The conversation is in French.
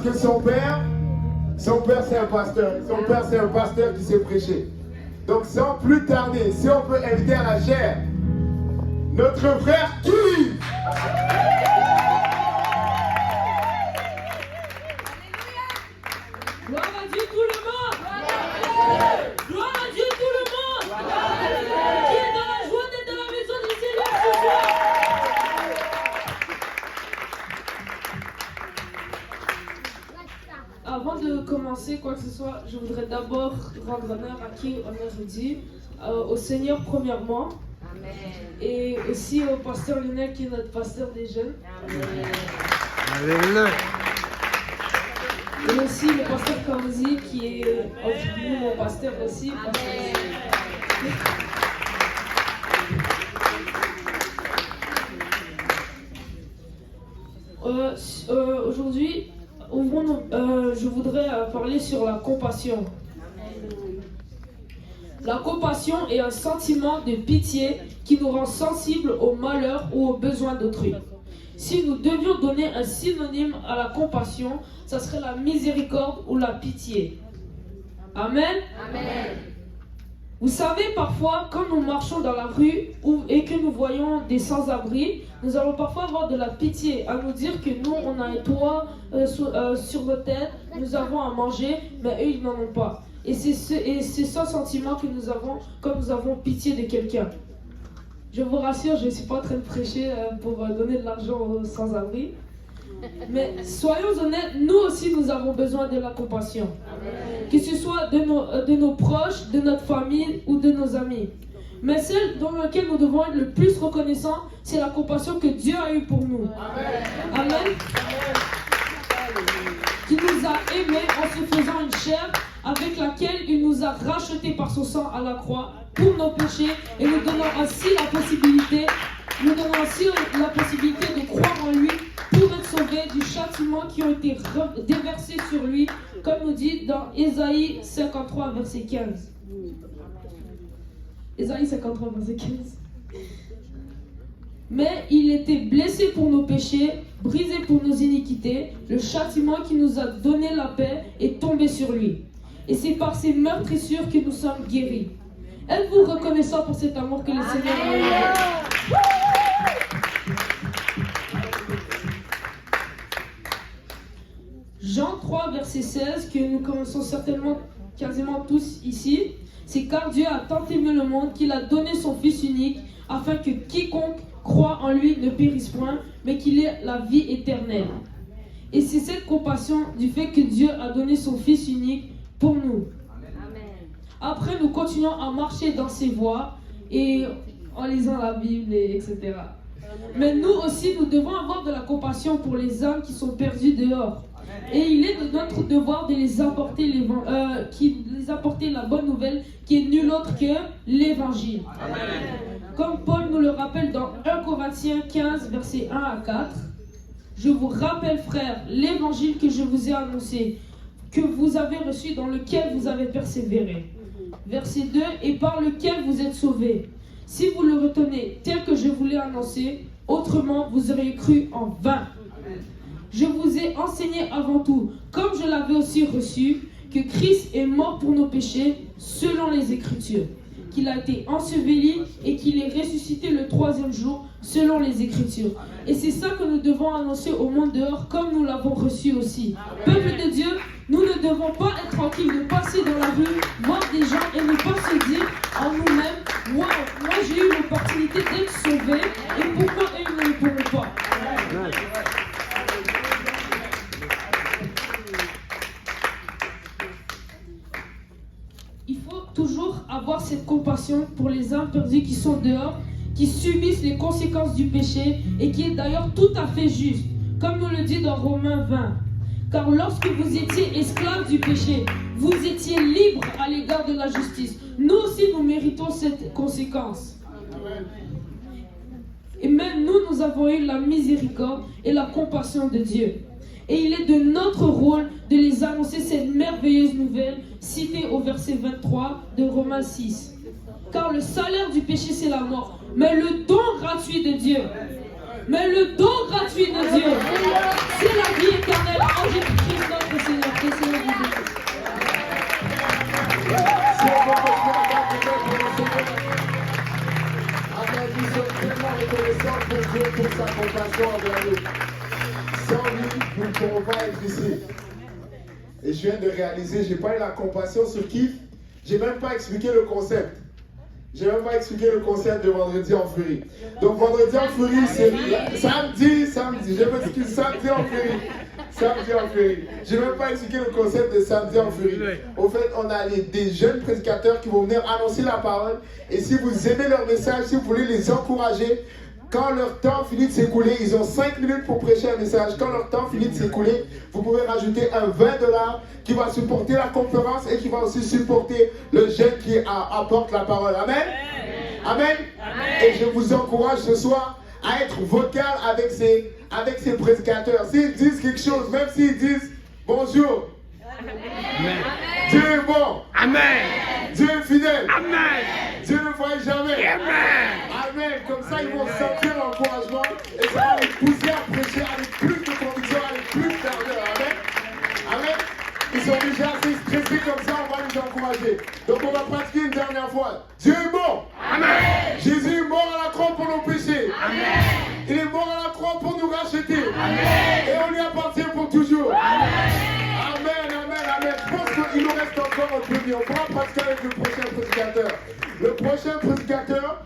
que son père c'est un pasteur. Son père c'est un pasteur qui sait prêcher. Donc sans plus tarder, si on peut inviter à la chair notre frère Yves. Gloire à Dieu tout le monde. Gloire à Dieu tout le monde. Qui est dans la joie d'être dans la maison du Seigneur ce soir. Avant de commencer quoi que ce soit, je voudrais d'abord rendre honneur à qui honneur est dû, au Seigneur premièrement. Amen. Et aussi au pasteur Lionel qui est notre pasteur des jeunes. Amen. Et aussi le pasteur Kamzi qui est mon pasteur aussi. Aujourd'hui, je voudrais parler sur la compassion. La compassion est un sentiment de pitié qui nous rend sensibles aux malheurs ou aux besoins d'autrui. Si nous devions donner un synonyme à la compassion, ça serait la miséricorde ou la pitié. Amen. Amen. Vous savez, parfois, quand nous marchons dans la rue et que nous voyons des sans-abri, nous allons parfois avoir de la pitié, à nous dire que nous, on a un toit sur nos têtes, nous avons à manger, mais eux, ils n'en ont pas. Et c'est ce sentiment que nous avons quand nous avons pitié de quelqu'un. Je vous rassure, je ne suis pas en train de prêcher pour donner de l'argent aux sans-abri. Mais soyons honnêtes, nous aussi nous avons besoin de la compassion. Amen. Que ce soit de nos proches, de notre famille ou de nos amis. Mais celle dans laquelle nous devons être le plus reconnaissants, c'est la compassion que Dieu a eue pour nous. Amen. Amen. Qui nous a aimés en se faisant une chair avec laquelle il nous a rachetés par son sang à la croix pour nos péchés et nous donnant ainsi la possibilité de croire en lui pour être sauvés du châtiment qui ont été déversés sur lui, comme nous dit dans Ésaïe 53, verset 15. Ésaïe 53, verset 15. Mais il était blessé pour nos péchés, brisé pour nos iniquités. Le châtiment qui nous a donné la paix est tombé sur lui. Et c'est par ses meurtrissures que nous sommes guéris. Êtes-vous reconnaissant pour cet amour que le Seigneur a eu? Jean 3, verset 16, que nous connaissons certainement quasiment tous ici, c'est car Dieu a tant aimé le monde qu'il a donné son Fils unique, afin que quiconque croit en lui ne périsse point, mais qu'il ait la vie éternelle. Et c'est cette compassion du fait que Dieu a donné son Fils unique pour nous. Après, nous continuons à marcher dans ses voies et en lisant la Bible, etc. Mais nous aussi, nous devons avoir de la compassion pour les âmes qui sont perdues dehors. Et il est de notre devoir de les apporter, la bonne nouvelle qui est nulle autre que l'évangile. Comme Paul nous le rappelle dans 1 Corinthiens 15, versets 1 à 4. Je vous rappelle, frères, l'évangile que je vous ai annoncé, que vous avez reçu, dans lequel vous avez persévéré. Verset 2, et par lequel vous êtes sauvés. Si vous le retenez tel que je vous l'ai annoncé, autrement vous auriez cru en vain. Je vous ai enseigné avant tout, comme je l'avais aussi reçu, que Christ est mort pour nos péchés, selon les Écritures, qu'il a été enseveli et qu'il est ressuscité le 3e jour, selon les Écritures. Et c'est ça que nous devons annoncer au monde dehors, comme nous l'avons reçu aussi. Peuple de Dieu, nous ne devons pas être tranquilles de passer dans la rue, voir des gens et ne pas se dire en nous-mêmes, wow, moi j'ai eu l'opportunité d'être sauvé, et pourquoi eux ne le pourront pas? Il faut toujours avoir cette compassion pour les âmes perdues qui sont dehors, qui subissent les conséquences du péché et qui est d'ailleurs tout à fait juste, comme nous le dit dans Romains 20. Car lorsque vous étiez esclaves du péché, vous étiez libres à l'égard de la justice. Nous aussi, nous méritons cette conséquence. Et même nous avons eu la miséricorde et la compassion de Dieu. Et il est de notre rôle de les annoncer cette merveilleuse nouvelle citée au verset 23 de Romains 6. Car le salaire du péché, c'est la mort. Mais le don gratuit de Dieu, c'est la vie éternelle en Jésus-Christ. compassion envers nous. Sans lui, nous ne pourrons pas être ici. Et je viens de réaliser, j'ai pas eu la compassion sur Kif. J'ai même pas expliqué le concept. J'ai même pas expliqué le concept de Vendredi en Furie. Donc Vendredi en Furie, c'est samedi, je m'excuse, samedi en Furie. Samedi en Furie. J'ai même pas expliqué le concept de samedi en Furie. Au fait, on a des jeunes prédicateurs qui vont venir annoncer la parole. Et si vous aimez leur message, si vous voulez les encourager, quand leur temps finit de s'écouler, ils ont 5 minutes pour prêcher un message. Quand leur temps finit de s'écouler, vous pouvez rajouter un 20$ qui va supporter la conférence et qui va aussi supporter le jeune qui apporte la parole. Amen. Amen. Et je vous encourage ce soir à être vocal avec ces prédicateurs. S'ils disent quelque chose, même s'ils disent bonjour. Amen. Dieu est bon. Amen. Dieu est fidèle. Amen. Dieu ne faille jamais. Amen. Amen. Comme ça, ils vont sentir l'encouragement et ça va les pousser à prêcher avec plus de conviction, avec plus d'ardeur. Amen. Amen. Ils sont déjà assez stressés comme ça, on va les encourager. Donc on va pratiquer une dernière fois. Dieu est bon. Amen. Jésus est mort à la croix pour nos péchés. Amen. Il est mort à la croix pour nous racheter. Amen. Et on lui appartient pour toujours. Amen. Amen, amen, amen. Je pense qu'il nous reste encore un peu mieux. On pourra pratiquer avec le prochain prédicateur. Le prochain prédicateur,